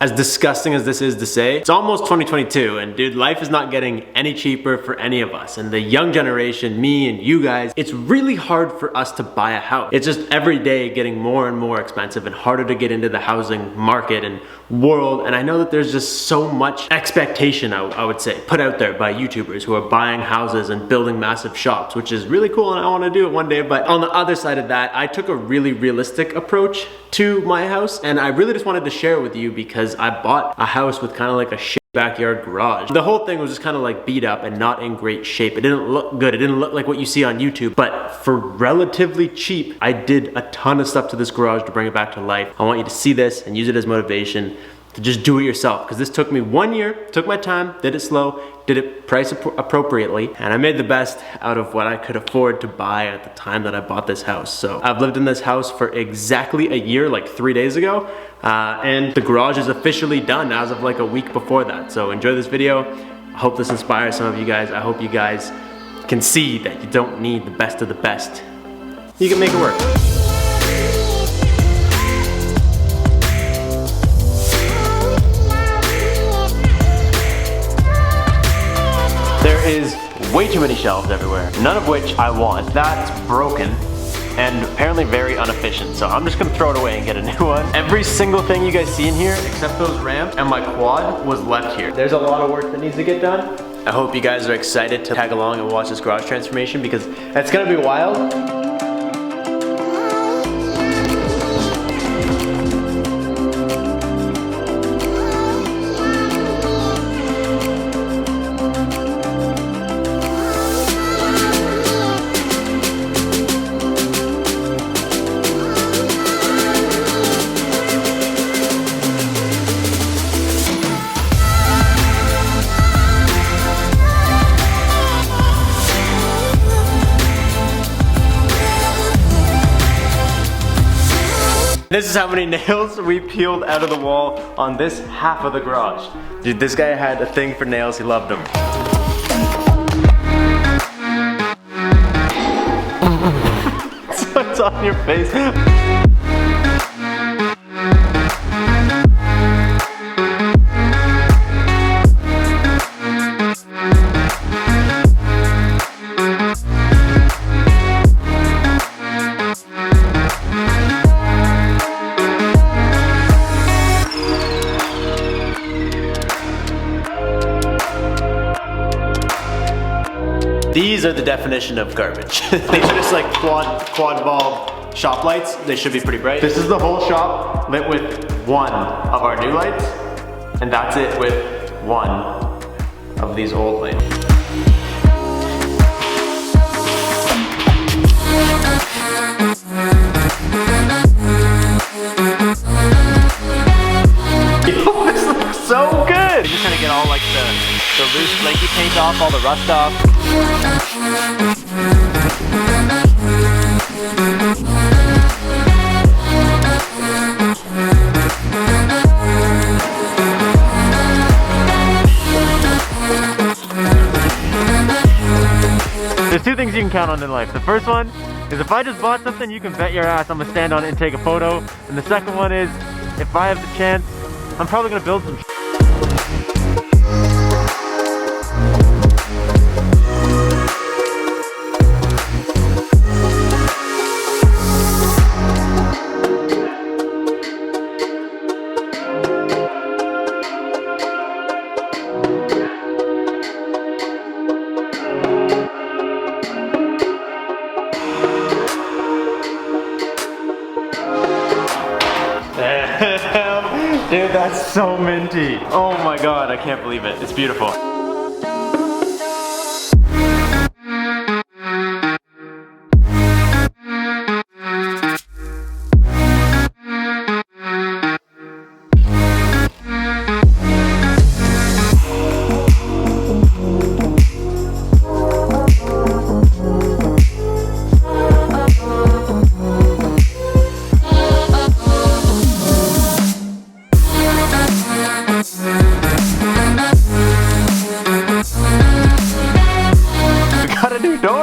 As disgusting as this is to say, it's almost 2022, and dude, life is not getting any cheaper for any of us. And the young generation, me and you guys, it's really hard for us to buy a house. It's just every day getting more and more expensive and harder to get into the housing market and world. And I know that there's just so much expectation, I would say, put out there by YouTubers who are buying houses and building massive shops, which is really cool and I want to do it one day. But on the other side of that, I took a really realistic approach to my house, and I really just wanted to share with you because I bought a house with kind of like a shit backyard garage. The whole thing was just kind of like beat up and not in great shape. It didn't look good. It didn't look like what you see on YouTube, but for relatively cheap, I did a ton of stuff to this garage to bring it back to life. I want you to see this and use it as motivation to just do it yourself, because this took me 1 year, took my time, did it slow, did it price appropriately, and I made the best out of what I could afford to buy at the time that I bought this house. So I've lived in this house for exactly a year, like 3 days ago, and the garage is officially done as of like a week before that. So enjoy this video. I hope this inspires some of you guys. I hope you guys can see that you don't need the best of the best. You can make it work. There is way too many shelves everywhere, none of which I want. That's broken and apparently very inefficient, so I'm just gonna throw it away and get a new one. Every single thing you guys see in here, except those ramps and my quad, was left here. There's a lot of work that needs to get done. I hope you guys are excited to tag along and watch this garage transformation, because it's gonna be wild. This is how many nails we peeled out of the wall on this half of the garage. Dude, this guy had a thing for nails, he loved them. So it's on your face. These are the definition of garbage. These are just like quad bulb shop lights. They should be pretty bright. This is the whole shop lit with one of our new lights, and that's it with one of these old lights. Yo, this looks so good! You're just gonna get all like the loose flaky paint off, all the rust off. There's two things you can count on in life. The first one is if I just bought something, you can bet your ass I'm gonna stand on it and take a photo. And the second one is if I have the chance, I'm probably gonna build some shit. Dude, that's so minty. Oh my god, I can't believe it. It's beautiful.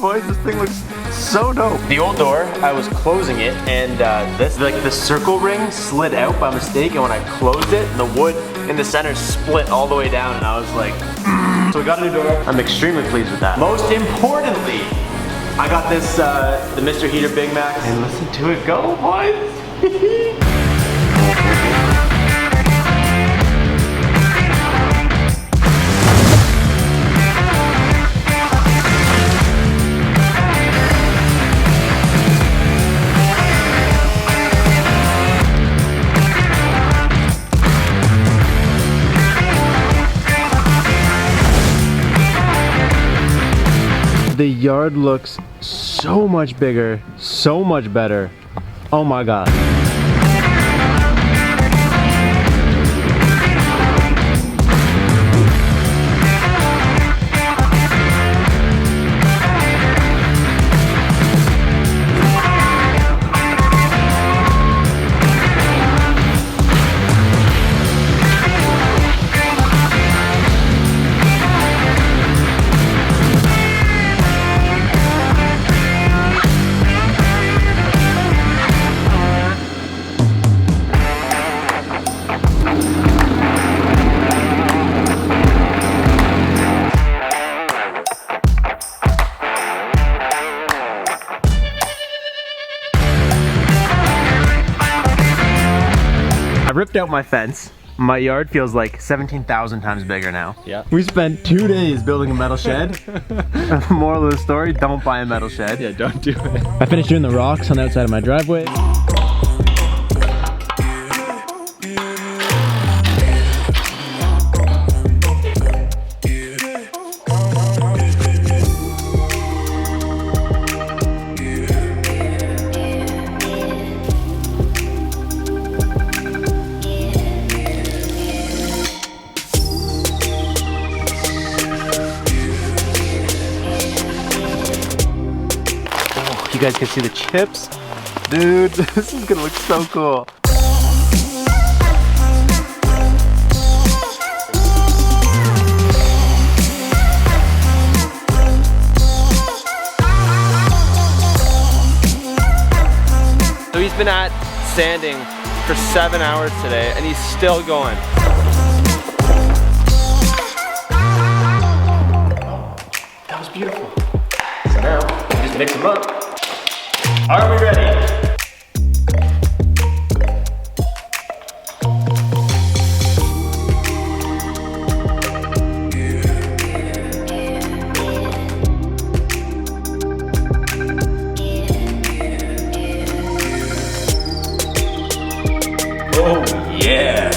Boys, this thing thing looks so dope. The old door, I was closing it, and the circle ring slid out by mistake, and when I closed it, the wood in the center split all the way down, and I was like, So we got a new door. I'm extremely pleased with that. Most importantly, I got this, the Mr. Heater Big Mac, and listen to it go, boys. The yard looks so much bigger, so much better. Oh my God. I ripped out my fence. My yard feels like 17,000 times bigger now. Yeah. We spent 2 days building a metal shed. Moral of the story, don't buy a metal shed. Yeah, don't do it. I finished doing the rocks on the outside of my driveway. You guys can see the chips. Dude, this is gonna look so cool. So he's been at sanding for 7 hours today and he's still going. That was beautiful. So now, we just mix them up. Are we ready? Oh yeah!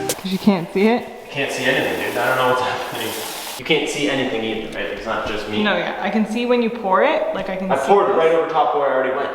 Because you can't see it? I can't see anything, dude. I don't know what's happening. You can't see anything either, right? It's not just me. No, yeah. I can see when you pour it. Like I can see. I poured it right over top where I already went.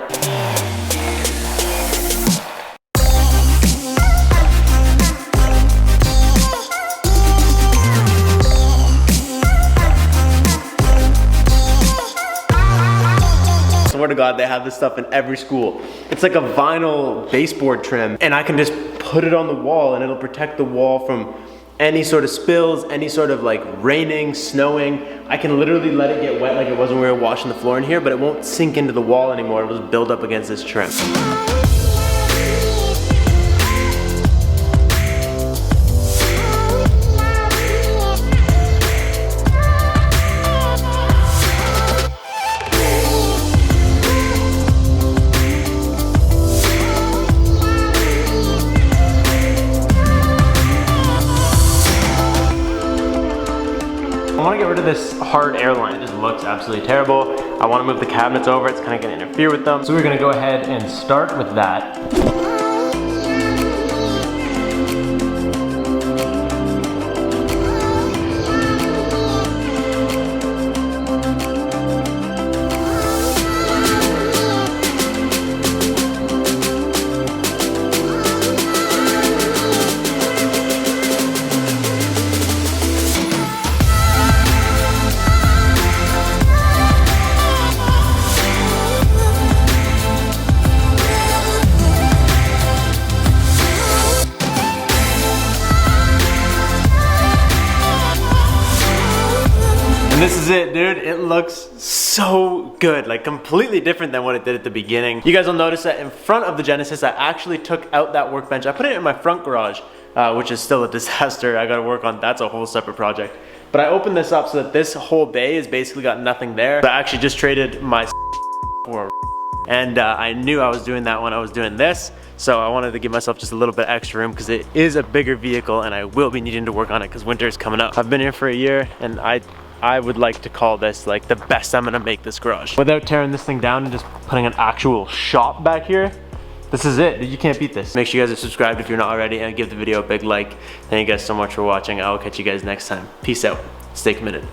I swear to God, they have this stuff in every school. It's like a vinyl baseboard trim, and I can just put it on the wall and it'll protect the wall from any sort of spills, any sort of like raining, snowing. I can literally let it get wet like it was when we were washing the floor in here, but it won't sink into the wall anymore. It'll just build up against this trim. I want to get rid of this hard airline. It just looks absolutely terrible. I want to move the cabinets over. It's kind of going to interfere with them. So we're going to go ahead and start with that. this is it, dude. It looks so good, like completely different than what it did at the beginning. You guys will notice that in front of the Genesis, I actually took out that workbench. I put it in my front garage, which is still a disaster. I gotta work on, that's a whole separate project. But I opened this up so that this whole bay has basically got nothing there. So I actually just traded my for and I knew I was doing that when I was doing this. So I wanted to give myself just a little bit extra room because it is a bigger vehicle and I will be needing to work on it because winter is coming up. I've been here for a year and I would like to call this like the best I'm gonna make this garage. Without tearing this thing down and just putting an actual shop back here, this is it. You can't beat this. Make sure you guys are subscribed if you're not already and give the video a big like. Thank you guys so much for watching. I will catch you guys next time. Peace out. Stay committed.